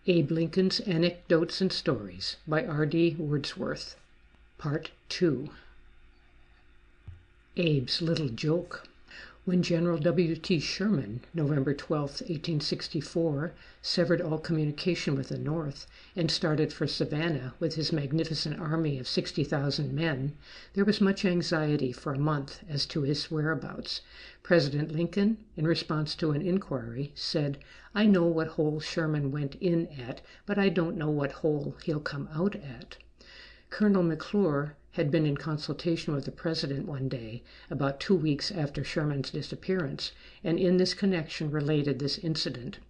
Abe Lincoln's Anecdotes and Stories by R.D. Wordsworth. Part 2. Abe's Little Joke. When General W.T. Sherman, November 12, 1864, severed all communication with the North and started for Savannah with his magnificent army of 60,000 men, there was much anxiety for a month as to his whereabouts. President Lincoln, in response to an inquiry, said, "I know what hole Sherman went in at, but I don't know what hole he'll come out at." Colonel McClure had been in consultation with the President one day, about 2 weeks after Sherman's disappearance, and in this connection related this incident.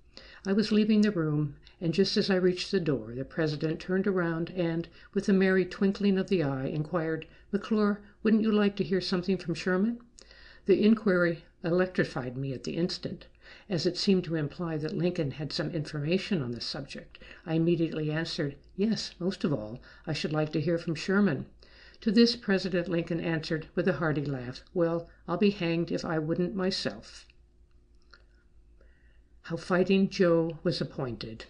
"I was leaving the room, and just as I reached the door, the President turned around and, with a merry twinkling of the eye, inquired, 'McClure, wouldn't you like to hear something from Sherman?' The inquiry electrified me at the instant, as it seemed to imply that Lincoln had some information on the subject. I immediately answered, 'Yes, most of all, I should like to hear from Sherman.' To this President Lincoln answered with a hearty laugh, 'Well, I'll be hanged if I wouldn't myself.'" How Fighting Joe was appointed.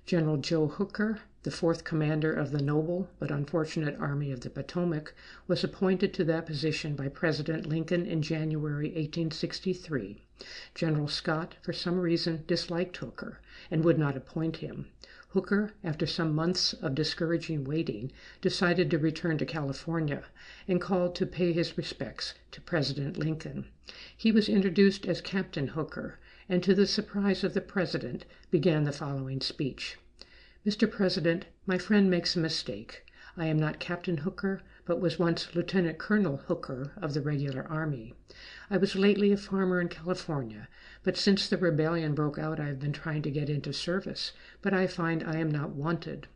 General Joe Hooker, the fourth commander of the noble but unfortunate Army of the Potomac, was appointed to that position by President Lincoln in January 1863. General Scott, for some reason, disliked Hooker and would not appoint him. Hooker, after some months of discouraging waiting, decided to return to California and called to pay his respects to President Lincoln. He was introduced as Captain Hooker, and to the surprise of the President, began the following speech. "Mr. President, my friend makes a mistake. I am not Captain Hooker, but was once Lieutenant Colonel Hooker of the regular army. I was lately a farmer in California, but since the rebellion broke out I have been trying to get into service, but I find I am not wanted.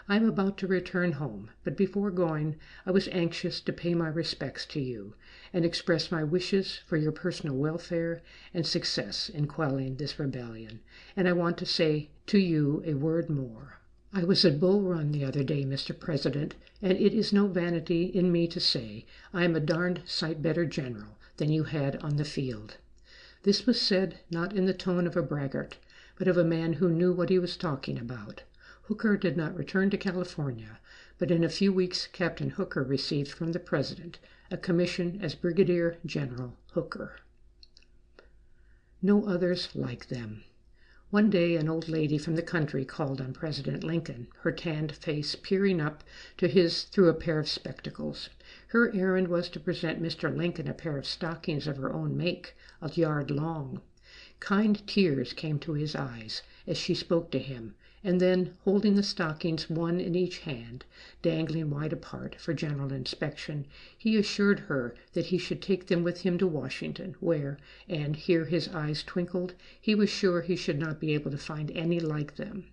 I am about to return home, but before going I was anxious to pay my respects to you and express my wishes for your personal welfare and success in quelling this rebellion, and I want to say to you a word more. I was at Bull Run the other day, Mr. President, and it is no vanity in me to say I am a darned sight better general than you had on the field." This was said not in the tone of a braggart, but of a man who knew what he was talking about. Hooker did not return to California, but in a few weeks Captain Hooker received from the President a commission as Brigadier General Hooker. No others like them. One day an old lady from the country called on President Lincoln, her tanned face peering up to his through a pair of spectacles. Her errand was to present Mr. Lincoln a pair of stockings of her own make, a yard long. Kind tears came to his eyes as she spoke to him, and then, holding the stockings one in each hand, dangling wide apart for general inspection, he assured her that he should take them with him to Washington, where, and here his eyes twinkled, he was sure he should not be able to find any like them.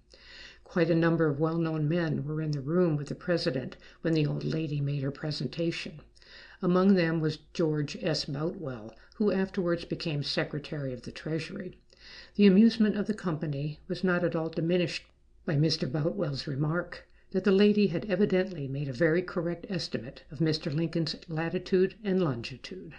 Quite a number of well-known men were in the room with the President when the old lady made her presentation. Among them was George S. Boutwell, who afterwards became Secretary of the Treasury. The amusement of the company was not at all diminished by Mr. Boutwell's remark that the lady had evidently made a very correct estimate of Mr. Lincoln's latitude and longitude.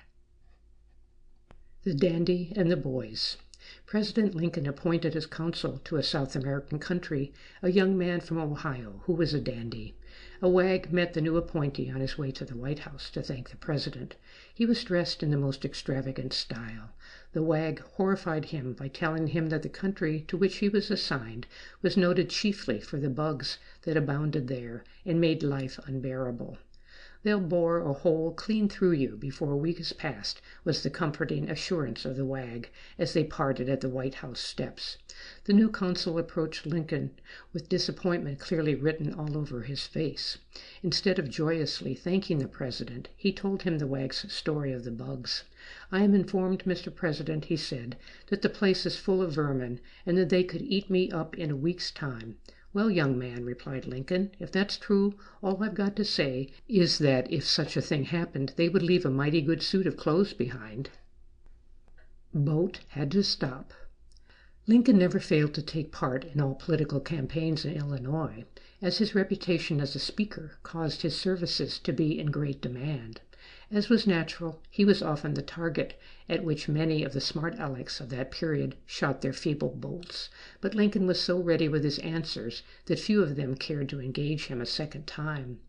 The Dandy and the Boys. President Lincoln appointed as consul to a South American country a young man from Ohio who was a dandy. A wag met the new appointee on his way to the White House to thank the President. He was dressed in the most extravagant style. The wag horrified him by telling him that the country to which he was assigned was noted chiefly for the bugs that abounded there and made life unbearable. "They'll bore a hole clean through you before a week is past," was the comforting assurance of the wag as they parted at the White House steps. The new consul approached Lincoln with disappointment clearly written all over his face. Instead of joyously thanking the President, he told him the wag's story of the bugs. "I am informed, Mr. President," he said, "that the place is full of vermin, and that they could eat me up in a week's time." "Well, young man," replied Lincoln, "if that's true, all I've got to say is that if such a thing happened, they would leave a mighty good suit of clothes behind." Boat had to stop. Lincoln never failed to take part in all political campaigns in Illinois, as his reputation as a speaker caused his services to be in great demand. As was natural, he was often the target at which many of the smart Alecks of that period shot their feeble bolts, but Lincoln was so ready with his answers that few of them cared to engage him a second time.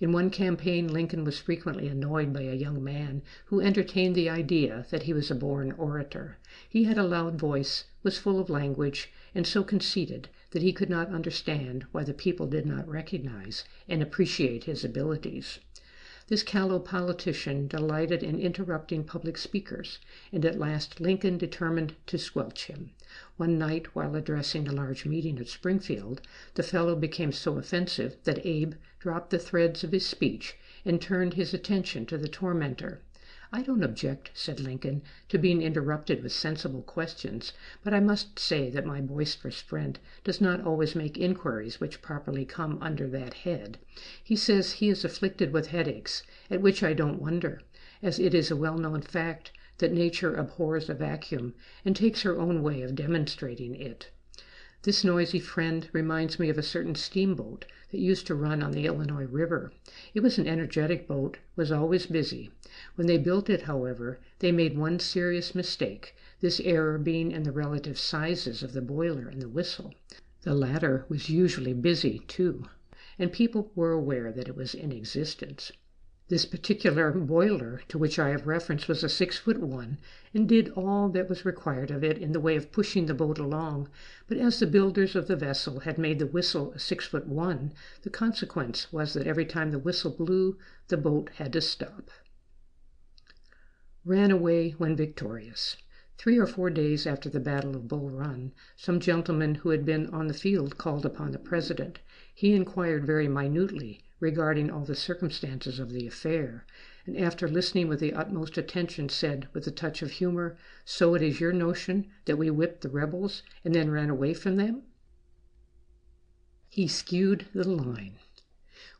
In one campaign Lincoln was frequently annoyed by a young man who entertained the idea that he was a born orator. He had a loud voice, was full of language, and so conceited that he could not understand why the people did not recognize and appreciate his abilities. This callow politician delighted in interrupting public speakers, and at last Lincoln determined to squelch him. One night, while addressing a large meeting at Springfield, the fellow became so offensive that Abe dropped the threads of his speech and turned his attention to the tormentor. "I don't object," said Lincoln, "to being interrupted with sensible questions, but I must say that my boisterous friend does not always make inquiries which properly come under that head. He says he is afflicted with headaches, at which I don't wonder, as it is a well-known fact that nature abhors a vacuum and takes her own way of demonstrating it. This noisy friend reminds me of a certain steamboat that used to run on the Illinois River. It was an energetic boat, was always busy. When they built it, however, they made one serious mistake, this error being in the relative sizes of the boiler and the whistle. The latter was usually busy, too, and people were aware that it was in existence. This particular boiler to which I have reference was a 6-foot one, and did all that was required of it in the way of pushing the boat along, but as the builders of the vessel had made the whistle a 6-foot one, the consequence was that every time the whistle blew, the boat had to stop. Ran away when victorious. 3 or 4 days after the Battle of Bull Run, some gentleman who had been on the field called upon the President. He inquired very minutely regarding all the circumstances of the affair, and after listening with the utmost attention, said, with a touch of humor, "So it is your notion that we whipped the rebels and then ran away from them?" He skewed the line.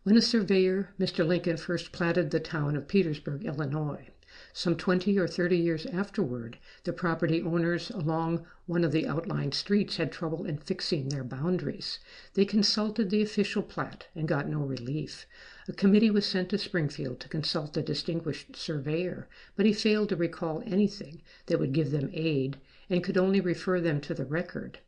When a surveyor, Mr. Lincoln first platted the town of Petersburg, Illinois. Some 20 or 30 years afterward, the property owners along one of the outlying streets had trouble in fixing their boundaries. They consulted the official plat and got no relief. A committee was sent to Springfield to consult the distinguished surveyor, but he failed to recall anything that would give them aid and could only refer them to the record.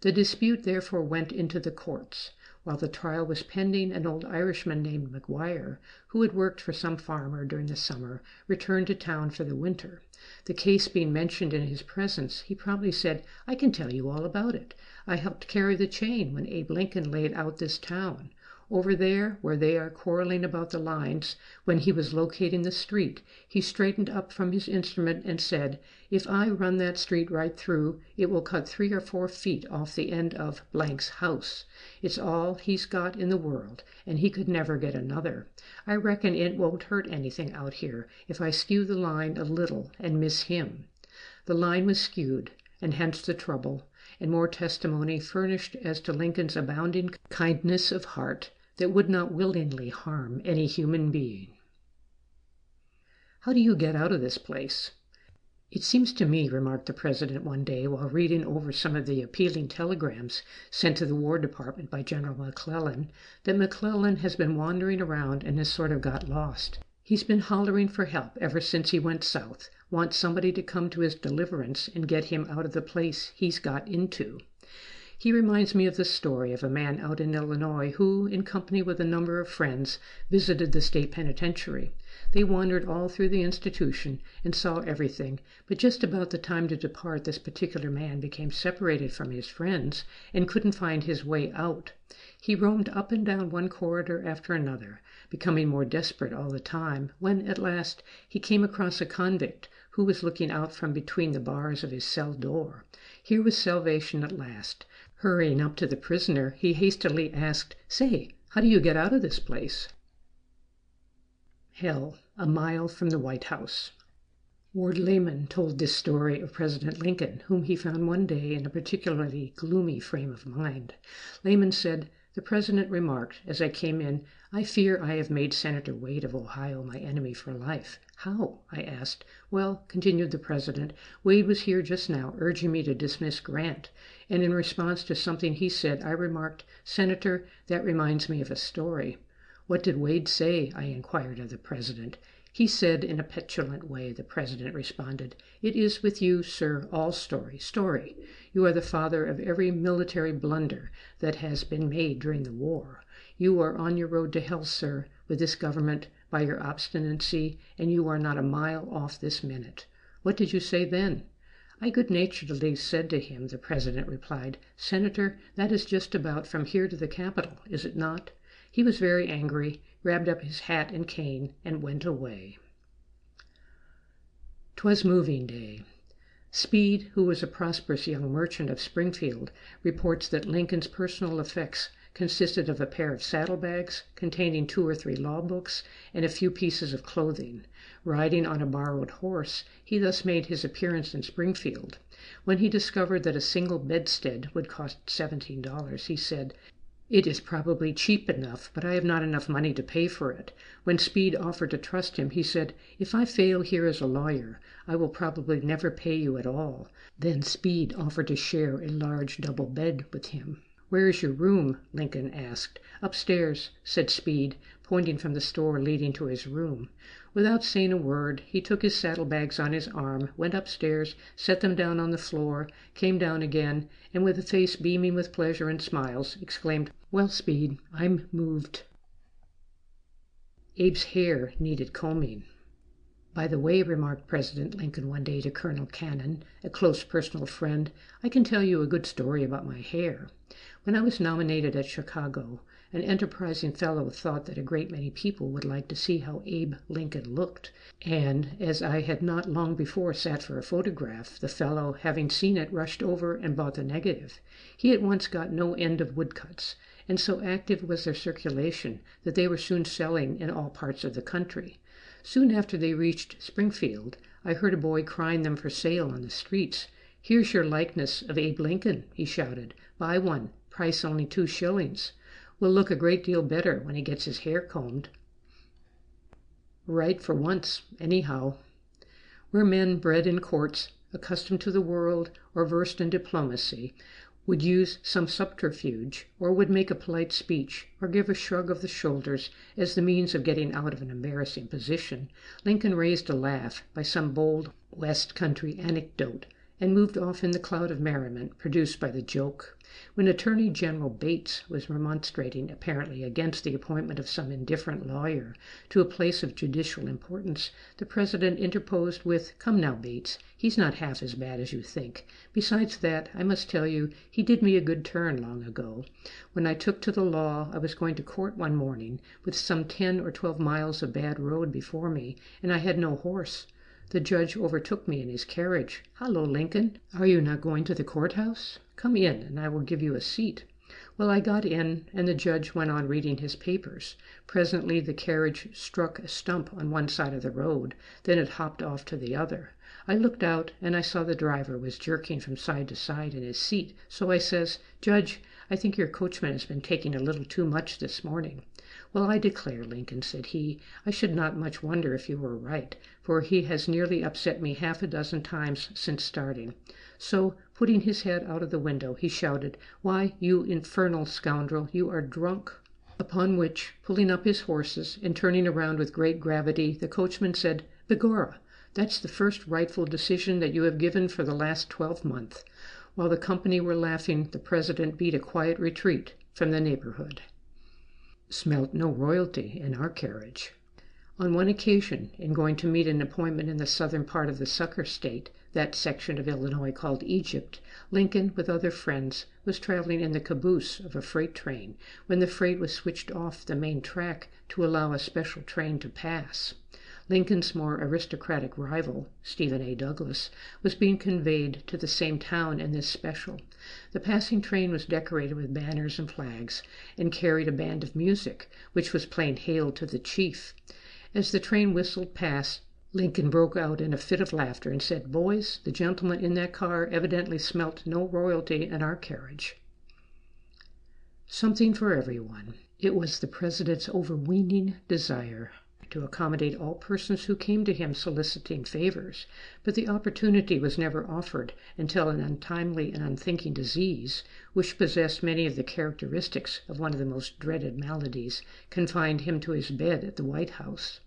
The dispute therefore went into the courts. While the trial was pending, an old Irishman named McGuire, who had worked for some farmer during the summer, returned to town for the winter. The case being mentioned in his presence, he promptly said, "I can tell you all about it. I helped carry the chain when Abe Lincoln laid out this town. Over there, where they are quarreling about the lines, when he was locating the street, he straightened up from his instrument and said, 'If I run that street right through, it will cut 3 or 4 feet off the end of Blank's house. It's all he's got in the world, and he could never get another. I reckon it won't hurt anything out here if I skew the line a little and miss him.' The line was skewed, and hence the trouble, and more testimony furnished as to Lincoln's abounding kindness of heart that would not willingly harm any human being. How do you get out of this place?" "It seems to me," remarked the President one day while reading over some of the appealing telegrams sent to the War Department by General McClellan, "that McClellan has been wandering around and has sort of got lost. He's been hollering for help ever since he went south, wants somebody to come to his deliverance and get him out of the place he's got into." He reminds me of the story of a man out in Illinois who, in company with a number of friends, visited the state penitentiary. They wandered all through the institution and saw everything, but just about the time to depart this particular man became separated from his friends and couldn't find his way out. He roamed up and down one corridor after another, becoming more desperate all the time, when, at last, he came across a convict who was looking out from between the bars of his cell door. Here was salvation at last. Hurrying up to the prisoner, he hastily asked, "Say, how do you get out of this place?" Hell, a mile from the White House. Ward Layman told this story of President Lincoln, whom he found one day in a particularly gloomy frame of mind. Layman said, "The President remarked, as I came in, 'I fear I have made Senator Wade of Ohio my enemy for life.' 'How?' I asked. 'Well,' continued the President, 'Wade was here just now urging me to dismiss Grant, and in response to something he said, I remarked, "Senator, that reminds me of a story.'" 'What did Wade say?' I inquired of the President. "He said in a petulant way," the president responded, "it is with you, sir, all story, story. You are the father of every military blunder that has been made during the war. You are on your road to hell, sir, with this government by your obstinacy, and you are not a mile off this minute. What did you say then?" "I good-naturedly said to him," the president replied, "Senator, that is just about from here to the Capitol, is it not?" He was very angry, grabbed up his hat and cane, and went away. 'Twas moving day. Speed, who was a prosperous young merchant of Springfield, reports that Lincoln's personal effects consisted of a pair of saddlebags containing 2 or 3 law books and a few pieces of clothing. Riding on a borrowed horse, he thus made his appearance in Springfield. When he discovered that a single bedstead would cost $17, he said, "It is probably cheap enough, but I have not enough money to pay for it." When Speed offered to trust him, he said, "If I fail here as a lawyer, I will probably never pay you at all." Then Speed offered to share a large double bed with him. "Where is your room?" Lincoln asked. "Upstairs," said Speed, pointing from the store leading to his room. Without saying a word, he took his saddlebags on his arm, went upstairs, set them down on the floor, came down again, and with a face beaming with pleasure and smiles, exclaimed, "Well, Speed, I'm moved." Abe's hair needed combing. "By the way," remarked President Lincoln one day to Colonel Cannon, a close personal friend, "I can tell you a good story about my hair. When I was nominated at Chicago, an enterprising fellow thought that a great many people would like to see how Abe Lincoln looked, and as I had not long before sat for a photograph, the fellow, having seen it, rushed over and bought the negative. He at once got no end of woodcuts, and so active was their circulation that they were soon selling in all parts of the country. Soon after they reached Springfield, I heard a boy crying them for sale on the streets. 'Here's your likeness of Abe Lincoln,' he shouted. 'Buy one, price only 2 shillings. Will look a great deal better when he gets his hair combed.' Right for once, anyhow." Where men bred in courts, accustomed to the world, or versed in diplomacy, would use some subterfuge, or would make a polite speech, or give a shrug of the shoulders as the means of getting out of an embarrassing position, Lincoln raised a laugh by some bold West Country anecdote, and moved off in the cloud of merriment produced by the joke. When Attorney General Bates was remonstrating apparently against the appointment of some indifferent lawyer to a place of judicial importance, the president interposed with, "Come now, Bates, he's not half as bad as you think. Besides that, I must tell you, he did me a good turn long ago. When I took to the law, I was going to court one morning, with some 10 or 12 miles of bad road before me, and I had no horse. The judge overtook me in his carriage. 'Hallo, Lincoln, are you not going to the courthouse? Come in, and I will give you a seat.' Well, I got in, and the judge went on reading his papers. Presently the carriage struck a stump on one side of the road, then it hopped off to the other. I looked out, and I saw the driver was jerking from side to side in his seat, so I says, 'Judge, I think your coachman has been taking a little too much this morning.' 'Well, I declare, Lincoln,' said he, 'I should not much wonder if you were right, for he has nearly upset me half a dozen times since starting.' So, putting his head out of the window, he shouted, 'Why, you infernal scoundrel, you are drunk!' Upon which, pulling up his horses and turning around with great gravity, the coachman said, 'Begorra, that's the first rightful decision that you have given for the last 12 months.' While the company were laughing, the president beat a quiet retreat from the neighborhood. Smelt no royalty in our carriage. On one occasion, in going to meet an appointment in the southern part of the Sucker State, that section of Illinois called Egypt, Lincoln, with other friends, was traveling in the caboose of a freight train, when the freight was switched off the main track to allow a special train to pass. Lincoln's more aristocratic rival, Stephen A. Douglas, was being conveyed to the same town in this special. The passing train was decorated with banners and flags, and carried a band of music, which was playing "Hail to the Chief." As the train whistled past, Lincoln broke out in a fit of laughter and said, "Boys, the gentleman in that car evidently smelt no royalty in our carriage." Something for everyone. It was the president's overweening desire to accommodate all persons who came to him soliciting favors, but the opportunity was never offered until an untimely and unthinking disease, which possessed many of the characteristics of one of the most dreaded maladies, confined him to his bed at the White House.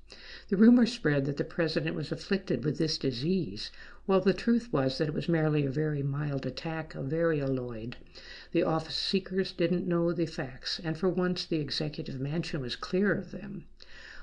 The rumor spread that the president was afflicted with this disease, while the truth was that it was merely a very mild attack of varioloid. The office seekers didn't know the facts, and for once the executive mansion was clear of them.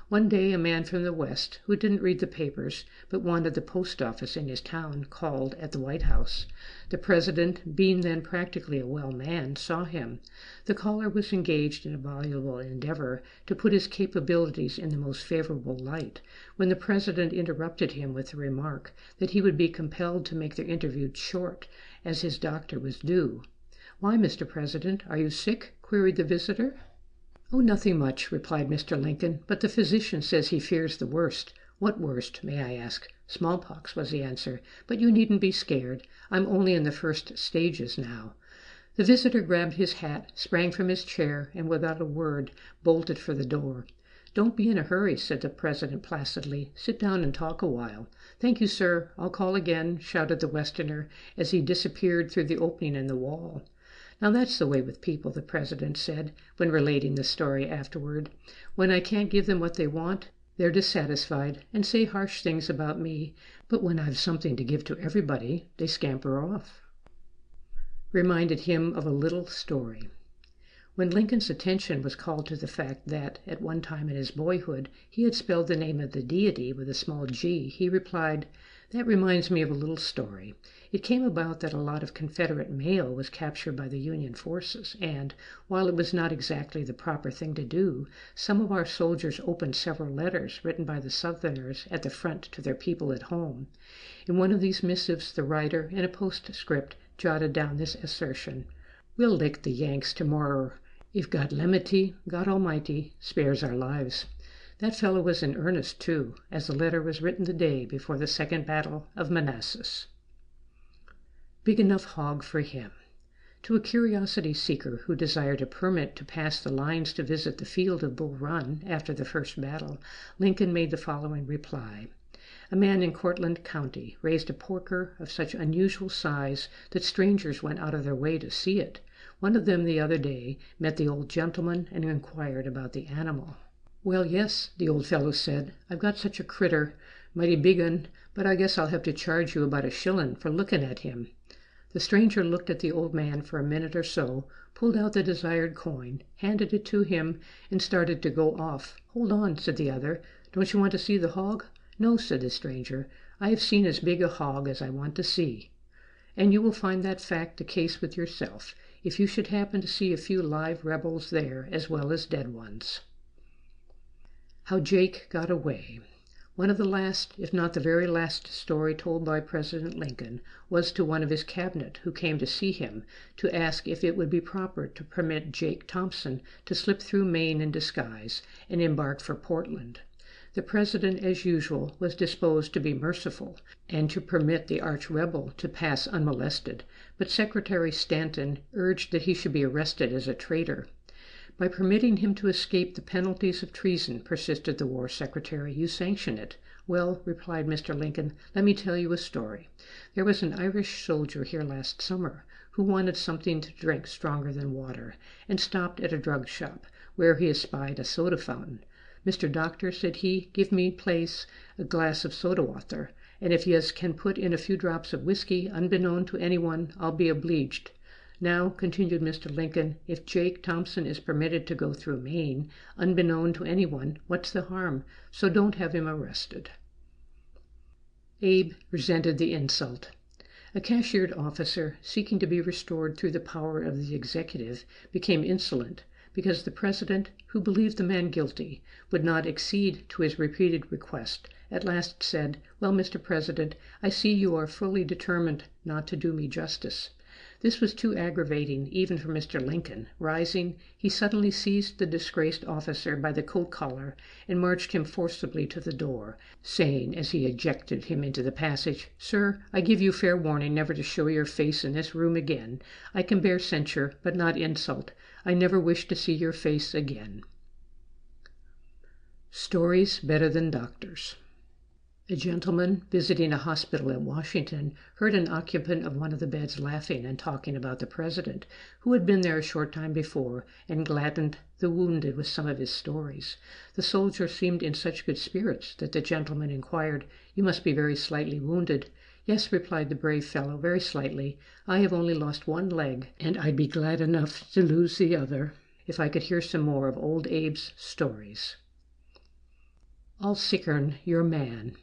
One day a man from the West, who didn't read the papers but wanted the post office in his town, called at the White House. The president, being then practically a well man, saw him. The caller was engaged in a voluble endeavor to put his capabilities in the most favorable light, when the president interrupted him with the remark that he would be compelled to make their interview short, as his doctor was due. "Why, Mr. President, are you sick?" queried the visitor. "Oh, nothing much," replied Mr. Lincoln, "but the physician says he fears the worst." "What worst, may I ask?" "Smallpox," was the answer, "but you needn't be scared. I'm only in the first stages now." The visitor grabbed his hat, sprang from his chair, and without a word bolted for the door. "Don't be in a hurry," said the president placidly. "Sit down and talk a while." "Thank you, sir. I'll call again," shouted the Westerner as he disappeared through the opening in the wall. "Now that's the way with people," the president said, when relating the story afterward. "When I can't give them what they want, they're dissatisfied and say harsh things about me, but when I've something to give to everybody, they scamper off." Reminded him of a little story. When Lincoln's attention was called to the fact that, at one time in his boyhood, he had spelled the name of the deity with a small g, he replied, "That reminds me of a little story. It came about that a lot of Confederate mail was captured by the Union forces, and, while it was not exactly the proper thing to do, some of our soldiers opened several letters written by the Southerners at the front to their people at home. In one of these missives the writer, in a postscript, jotted down this assertion: 'We'll lick the Yanks tomorrow. If God lemity, God Almighty, spares our lives.' That fellow was in earnest, too, as the letter was written the day before the second battle of Manassas." Big enough hog for him. To a curiosity seeker who desired a permit to pass the lines to visit the field of Bull Run after the first battle, Lincoln made the following reply. A man in Cortland County raised a porker of such unusual size that strangers went out of their way to see it. One of them the other day met the old gentleman and inquired about the animal. "Well, yes," the old fellow said, "I've got such a critter, mighty big un, but I guess I'll have to charge you about $1 for looking at him." The stranger looked at the old man for a minute or so, pulled out the desired coin, handed it to him, and started to go off. "Hold on," said the other. "Don't you want to see the hog?" "No," said the stranger. "I have seen as big a hog as I want to see." And you will find that fact the case with yourself, if you should happen to see a few live rebels there as well as dead ones. How Jake Got Away. One of the last, if not the very last story told by President Lincoln was to one of his cabinet who came to see him to ask if it would be proper to permit Jake Thompson to slip through Maine in disguise and embark for Portland. The president, as usual, was disposed to be merciful and to permit the arch-rebel to pass unmolested, but Secretary Stanton urged that he should be arrested as a traitor. "By permitting him to escape the penalties of treason," persisted the War Secretary, "you sanction it." "Well," replied Mr. Lincoln, "let me tell you a story. There was an Irish soldier here last summer who wanted something to drink stronger than water, and stopped at a drug shop, where he espied a soda fountain. 'Mr. Doctor,' said he, 'give me place a glass of soda water, and if yez can put in a few drops of whiskey, unbeknown to anyone, I'll be obleeged.' Now," continued Mr. Lincoln, "if Jake Thompson is permitted to go through Maine, unbeknown to anyone, what's the harm? So don't have him arrested." Abe resented the insult. A cashiered officer, seeking to be restored through the power of the executive, became insolent because the president, who believed the man guilty, would not accede to his repeated request, at last said, "Well, Mr. President, I see you are fully determined not to do me justice." This was too aggravating even for Mr. Lincoln. Rising, he suddenly seized the disgraced officer by the coat collar and marched him forcibly to the door, saying, as he ejected him into the passage, "Sir, I give you fair warning never to show your face in this room again. I can bear censure, but not insult. I never wish to see your face again." Stories Better Than Doctors. A gentleman visiting a hospital at Washington heard an occupant of one of the beds laughing and talking about the president, who had been there a short time before and gladdened the wounded with some of his stories. The soldier seemed in such good spirits that the gentleman inquired, "You must be very slightly wounded." "Yes," replied the brave fellow, "very slightly. I have only lost one leg, and I'd be glad enough to lose the other if I could hear some more of old Abe's stories." "I'll sickern your man."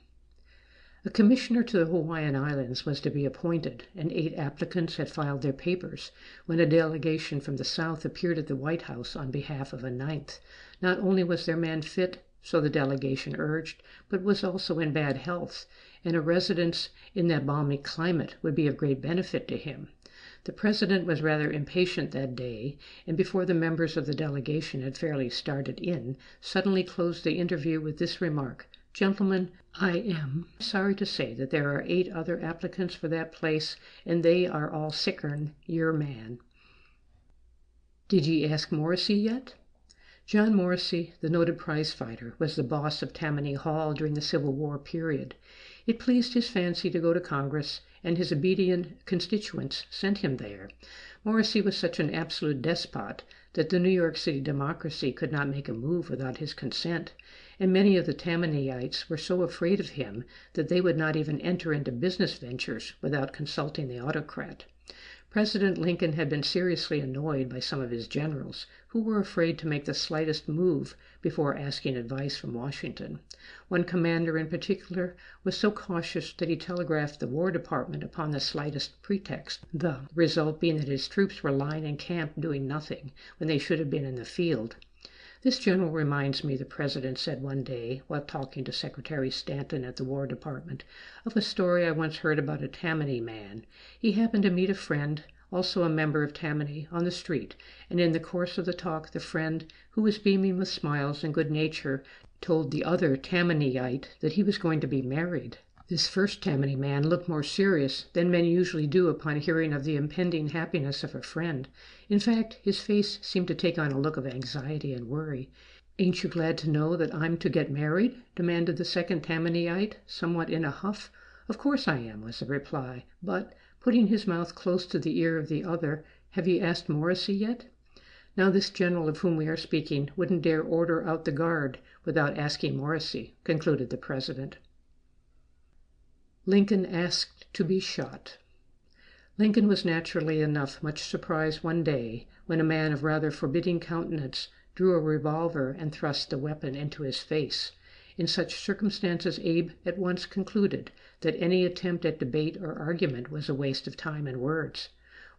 A commissioner to the Hawaiian Islands was to be appointed, and 8 applicants had filed their papers, when a delegation from the South appeared at the White House on behalf of a 9th. Not only was their man fit, so the delegation urged, but was also in bad health, and a residence in that balmy climate would be of great benefit to him. The president was rather impatient that day, and before the members of the delegation had fairly started in, suddenly closed the interview with this remark: "Gentlemen, I am sorry to say that there are 8 other applicants for that place, and they are all sickern your man." "Did ye ask Morrissey yet?" John Morrissey, the noted prize fighter, was the boss of Tammany Hall during the Civil War period. It pleased his fancy to go to Congress, and his obedient constituents sent him there. Morrissey was such an absolute despot that the New York City Democracy could not make a move without his consent, and many of the Tammanites were so afraid of him that they would not even enter into business ventures without consulting the autocrat. President Lincoln had been seriously annoyed by some of his generals, who were afraid to make the slightest move before asking advice from Washington. One commander in particular was so cautious that he telegraphed the War Department upon the slightest pretext, the result being that his troops were lying in camp doing nothing when they should have been in the field. "This general reminds me," the president said one day, while talking to Secretary Stanton at the War Department, "of a story I once heard about a Tammany man. He happened to meet a friend, also a member of Tammany, on the street, and in the course of the talk the friend, who was beaming with smiles and good nature, told the other Tammanyite that he was going to be married. This first Tammany man looked more serious than men usually do upon hearing of the impending happiness of a friend. In fact, his face seemed to take on a look of anxiety and worry. "Ain't you glad to know that I'm to get married?" demanded the second Tammanyite, somewhat in a huff. "Of course I am," was the reply, "but," putting his mouth close to the ear of the other, "have you asked Morrissey yet?" Now this general of whom we are speaking wouldn't dare order out the guard without asking Morrissey, concluded the president. Lincoln asked to be shot. Lincoln was naturally enough much surprised one day when a man of rather forbidding countenance drew a revolver and thrust the weapon into his face. In such circumstances Abe at once concluded that any attempt at debate or argument was a waste of time and words.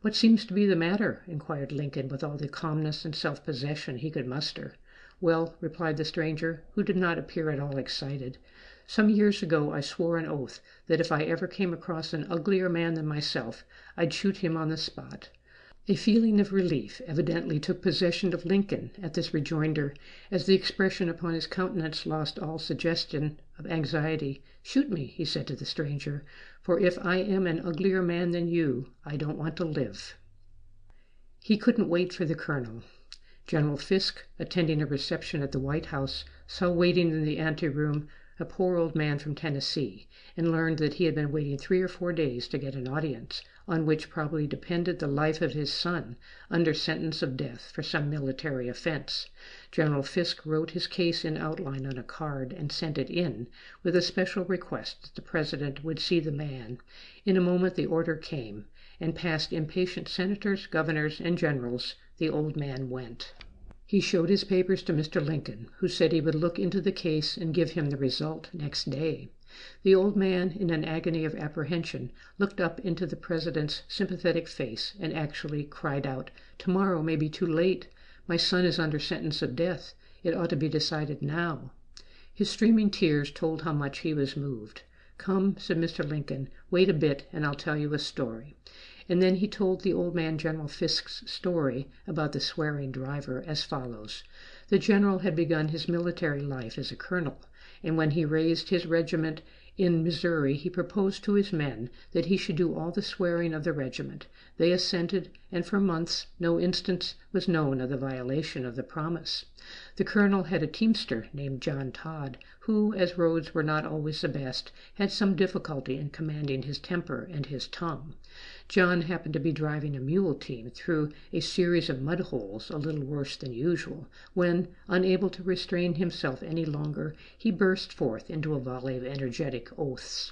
"What seems to be the matter?" inquired Lincoln with all the calmness and self-possession he could muster. "Well," replied the stranger, who did not appear at all excited, "some years ago I swore an oath that if I ever came across an uglier man than myself, I'd shoot him on the spot." A feeling of relief evidently took possession of Lincoln at this rejoinder, as the expression upon his countenance lost all suggestion of anxiety. "Shoot me," he said to the stranger, "for if I am an uglier man than you, I don't want to live." He couldn't wait for the colonel. General Fisk, attending a reception at the White House, saw waiting in the anteroom a poor old man from Tennessee, and learned that he had been waiting 3 or 4 days to get an audience, on which probably depended the life of his son, under sentence of death for some military offense. General Fisk wrote his case in outline on a card and sent it in, with a special request that the president would see the man. In a moment the order came, and past impatient senators, governors, and generals the old man went. He showed his papers to Mr. Lincoln, who said he would look into the case and give him the result next day. The old man, in an agony of apprehension, looked up into the president's sympathetic face and actually cried out, "Tomorrow may be too late. My son is under sentence of death. It ought to be decided now." His streaming tears told how much he was moved. "Come," said Mr. Lincoln, "wait a bit and I'll tell you a story." And then he told the old man General Fisk's story about the swearing driver as follows. The general had begun his military life as a colonel, and when he raised his regiment In Missouri, he proposed to his men that he should do all the swearing of the regiment. They assented, and for months no instance was known of the violation of the promise. The colonel had a teamster named John Todd, who, as roads were not always the best, had some difficulty in commanding his temper and his tongue. John happened to be driving a mule team through a series of mud holes a little worse than usual, when, unable to restrain himself any longer, he burst forth into a volley of energetic oaths.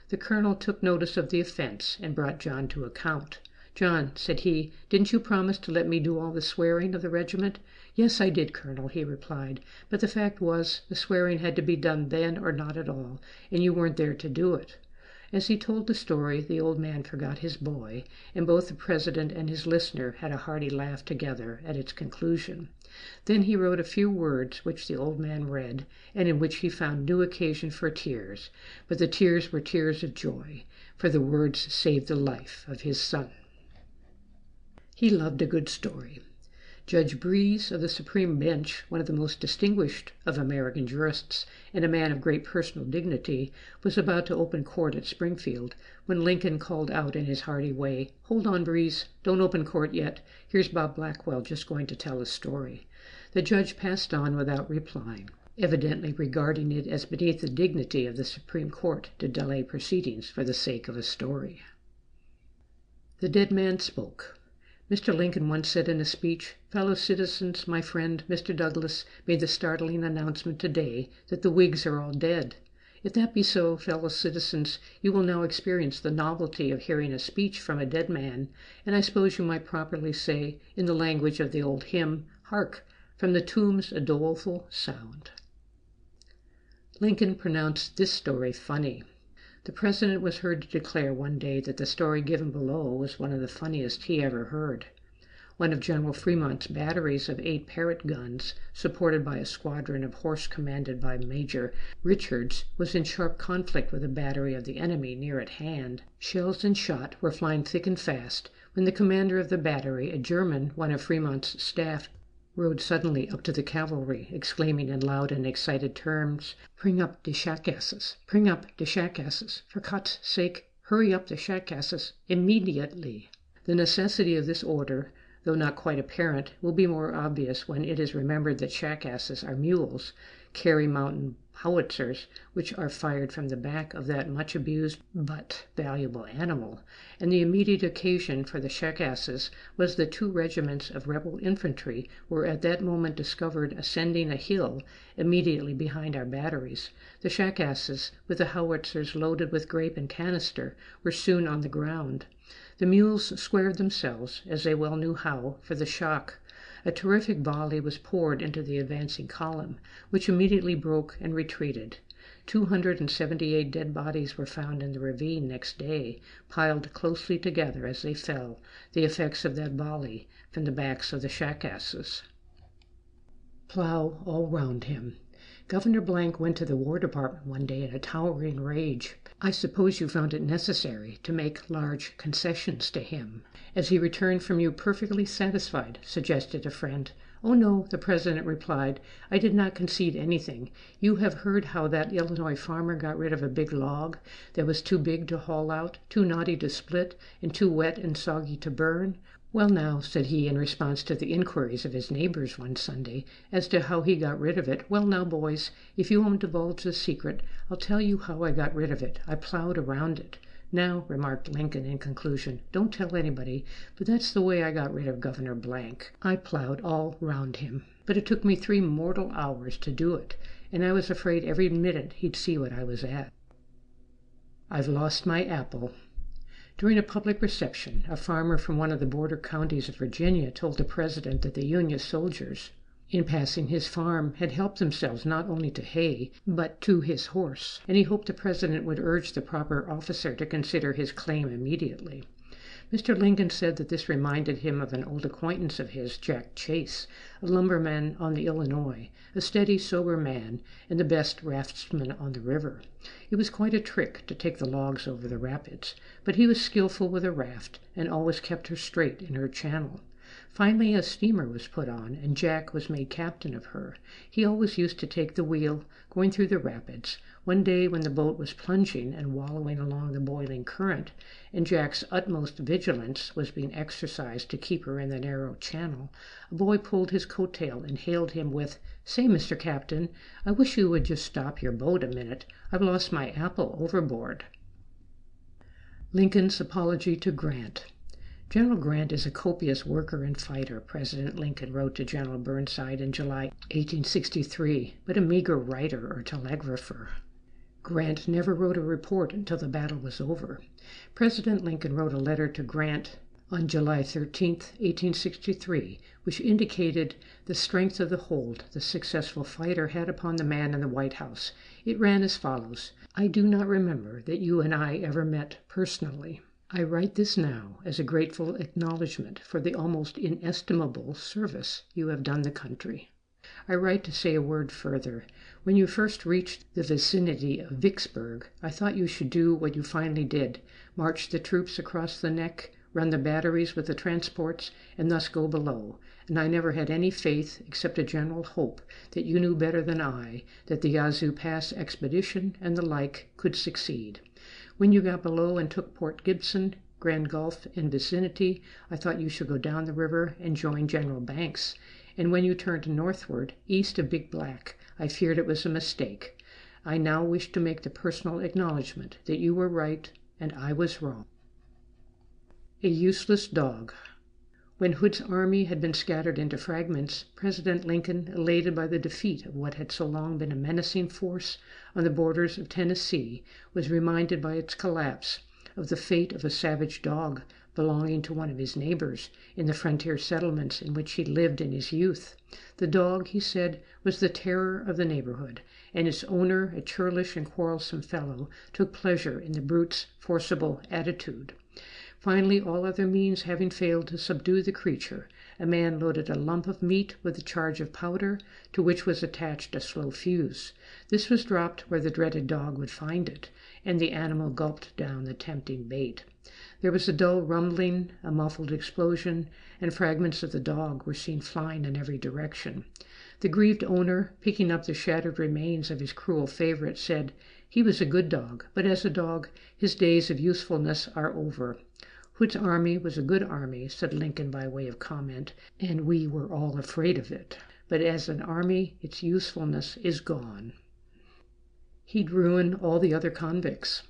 The colonel took notice of the offense and brought John to account. "John," said he, "didn't you promise to let me do all the swearing of the regiment?" "Yes, I did, Colonel," he replied, "but the fact was, the swearing had to be done then or not at all, and you weren't there to do it." As he told the story, the old man forgot his boy, and both the president and his listener had a hearty laugh together at its conclusion. Then he wrote a few words which the old man read, and in which he found new occasion for tears, but the tears were tears of joy, for the words saved the life of his son. He loved a good story. Judge Breese of the Supreme Bench, one of the most distinguished of American jurists, and a man of great personal dignity, was about to open court at Springfield, when Lincoln called out in his hearty way, "Hold on, Breese, don't open court yet. Here's Bob Blackwell just going to tell a story." The judge passed on without replying, evidently regarding it as beneath the dignity of the Supreme Court to delay proceedings for the sake of a story. The dead man spoke. Mr. Lincoln once said in a speech, "Fellow citizens, my friend, Mr. Douglas, made the startling announcement today that the Whigs are all dead. If that be so, fellow citizens, you will now experience the novelty of hearing a speech from a dead man, and I suppose you might properly say, in the language of the old hymn, 'Hark, from the tombs a doleful sound.'" Lincoln pronounced this story funny. The president was heard to declare one day that the story given below was one of the funniest he ever heard. One of General Fremont's batteries of 8 Parrott guns, supported by a squadron of horse commanded by Major Richards, was in sharp conflict with a battery of the enemy near at hand. Shells and shot were flying thick and fast when the commander of the battery, a German, one of Fremont's staff, rode suddenly up to the cavalry, exclaiming in loud and excited terms, "Bring up the shackasses! Bring up the shackasses! For God's sake, hurry up the shackasses immediately!" The necessity of this order, though not quite apparent, will be more obvious when it is remembered that shackasses are mules, carry mountain howitzers, which are fired from the back of that much abused but valuable animal, and the immediate occasion for the shackasses was that 2 regiments of rebel infantry were at that moment discovered ascending a hill immediately behind our batteries. The shackasses, with the howitzers loaded with grape and canister, were soon on the ground. The mules squared themselves, as they well knew how, for the shock. A terrific volley was poured into the advancing column, which immediately broke and retreated. 278 dead bodies were found in the ravine next day, piled closely together as they fell, the effects of that volley from the backs of the shackasses. Plow all round him. Governor Blank went to the War Department one day in a towering rage. I suppose you found it necessary to make large concessions to him. As he returned from you perfectly satisfied, suggested a friend. "Oh, no," the president replied, "I did not concede anything. You have heard how that Illinois farmer got rid of a big log that was too big to haul out, too knotty to split, and too wet and soggy to burn? Well, now," said he, in response to the inquiries of his neighbors one Sunday as to how he got rid of it, "well, now, boys, if you won't divulge the secret, I'll tell you how I got rid of it. I plowed around it." "Now," remarked Lincoln in conclusion, "don't tell anybody, but that's the way I got rid of Governor Blank. I plowed all round him. But it took me 3 mortal hours to do it, and I was afraid every minute he'd see what I was at." I've lost my apple. During a public reception, a farmer from one of the border counties of Virginia told the president that the Union soldiers, in passing his farm, had helped themselves not only to hay, but to his horse, and he hoped the president would urge the proper officer to consider his claim immediately. Mr. Lincoln said that this reminded him of an old acquaintance of his, Jack Chase, a lumberman on the Illinois, a steady, sober man, and the best raftsman on the river. It was quite a trick to take the logs over the rapids, but he was skillful with a raft, and always kept her straight in her channel. Finally a steamer was put on, and Jack was made captain of her. He always used to take the wheel, going through the rapids. One day when the boat was plunging and wallowing along the boiling current, and Jack's utmost vigilance was being exercised to keep her in the narrow channel, a boy pulled his coat-tail and hailed him with, "Say, Mr. Captain, I wish you would just stop your boat a minute. I've lost my apple overboard." Lincoln's apology to Grant. General Grant is a copious worker and fighter, President Lincoln wrote to General Burnside in July 1863, but a meager writer or telegrapher. Grant never wrote a report until the battle was over. President Lincoln wrote a letter to Grant on July 13, 1863, which indicated the strength of the hold the successful fighter had upon the man in the White House. It ran as follows: "I do not remember that you and I ever met personally. I write this now as a grateful acknowledgment for the almost inestimable service you have done the country. I write to say a word further. When you first reached the vicinity of Vicksburg, I thought you should do what you finally did, march the troops across the neck, run the batteries with the transports, and thus go below, and I never had any faith except a general hope that you knew better than I that the Yazoo Pass expedition and the like could succeed. When you got below and took Port Gibson, Grand Gulf, and vicinity, I thought you should go down the river and join General Banks, and when you turned northward, east of Big Black, I feared it was a mistake. I now wish to make the personal acknowledgment that you were right and I was wrong." A useless dog. When Hood's army had been scattered into fragments, President Lincoln, elated by the defeat of what had so long been a menacing force on the borders of Tennessee, was reminded by its collapse of the fate of a savage dog belonging to one of his neighbors in the frontier settlements in which he lived in his youth. The dog, he said, was the terror of the neighborhood, and its owner, a churlish and quarrelsome fellow, took pleasure in the brute's forcible attitude. Finally, all other means having failed to subdue the creature, a man loaded a lump of meat with a charge of powder, to which was attached a slow fuse. This was dropped where the dreaded dog would find it, and the animal gulped down the tempting bait. There was a dull rumbling, a muffled explosion, and fragments of the dog were seen flying in every direction. The grieved owner, picking up the shattered remains of his cruel favorite, said, "He was a good dog, but as a dog, his days of usefulness are over." Hood's army was a good army, said Lincoln by way of comment, and we were all afraid of it. But as an army, its usefulness is gone. He'd ruin all the other convicts.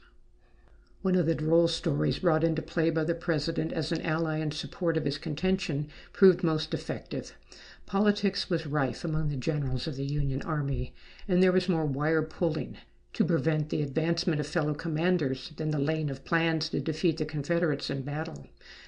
One of the droll stories brought into play by the president as an ally in support of his contention proved most effective. Politics was rife among the generals of the Union Army, and there was more wire pulling to prevent the advancement of fellow commanders than the laying of plans to defeat the Confederates in battle.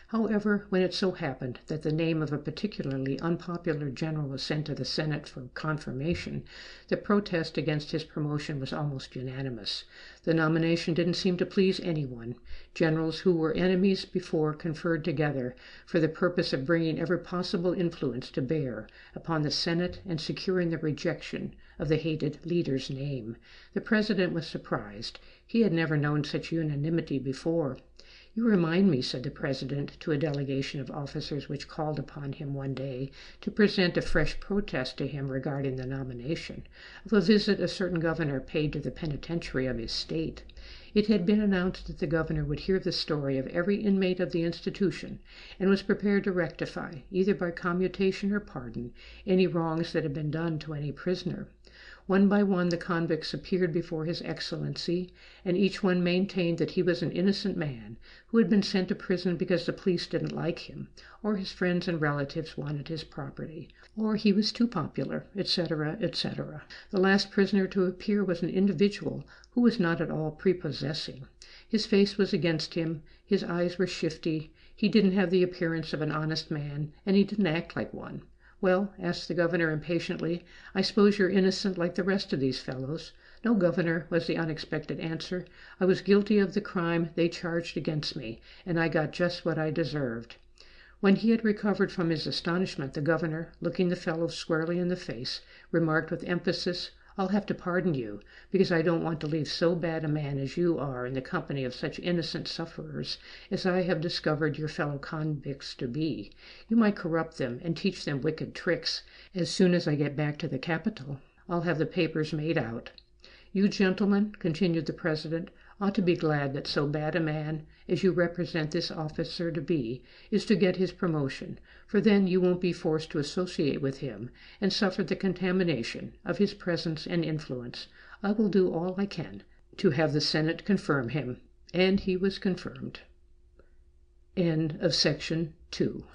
However, when it so happened that the name of a particularly unpopular general was sent to the Senate for confirmation, the protest against his promotion was almost unanimous. The nomination didn't seem to please anyone. Generals who were enemies before conferred together for the purpose of bringing every possible influence to bear upon the Senate and securing the rejection of the hated leader's name. The president was surprised. He had never known such unanimity before. "You remind me," said the president to a delegation of officers which called upon him one day to present a fresh protest to him regarding the nomination, "of a visit a certain governor paid to the penitentiary of his state. It had been announced that the governor would hear the story of every inmate of the institution, and was prepared to rectify, either by commutation or pardon, any wrongs that had been done to any prisoner. One by one the convicts appeared before His Excellency, and each one maintained that he was an innocent man who had been sent to prison because the police didn't like him, or his friends and relatives wanted his property, or he was too popular, etc., etc. The last prisoner to appear was an individual who was not at all prepossessing. His face was against him, his eyes were shifty, he didn't have the appearance of an honest man, and he didn't act like one. 'Well,' asked the governor impatiently, 'I suppose you're innocent like the rest of these fellows.' 'No, Governor,' was the unexpected answer. 'I was guilty of the crime they charged against me, and I got just what I deserved.' When he had recovered from his astonishment, the governor, looking the fellow squarely in the face, remarked with emphasis, I'll have to pardon you, because I don't want to leave so bad a man as you are in the company of such innocent sufferers as I have discovered your fellow convicts to be. You might corrupt them and teach them wicked tricks. As soon as I get back to the capital, I'll have the papers made out. You gentlemen," continued the President, "ought to be glad that so bad a man as you represent this officer to be is to get his promotion, for then you won't be forced to associate with him and suffer the contamination of his presence and influence. I will do all I can to have the Senate confirm him." And he was confirmed. End of section 2.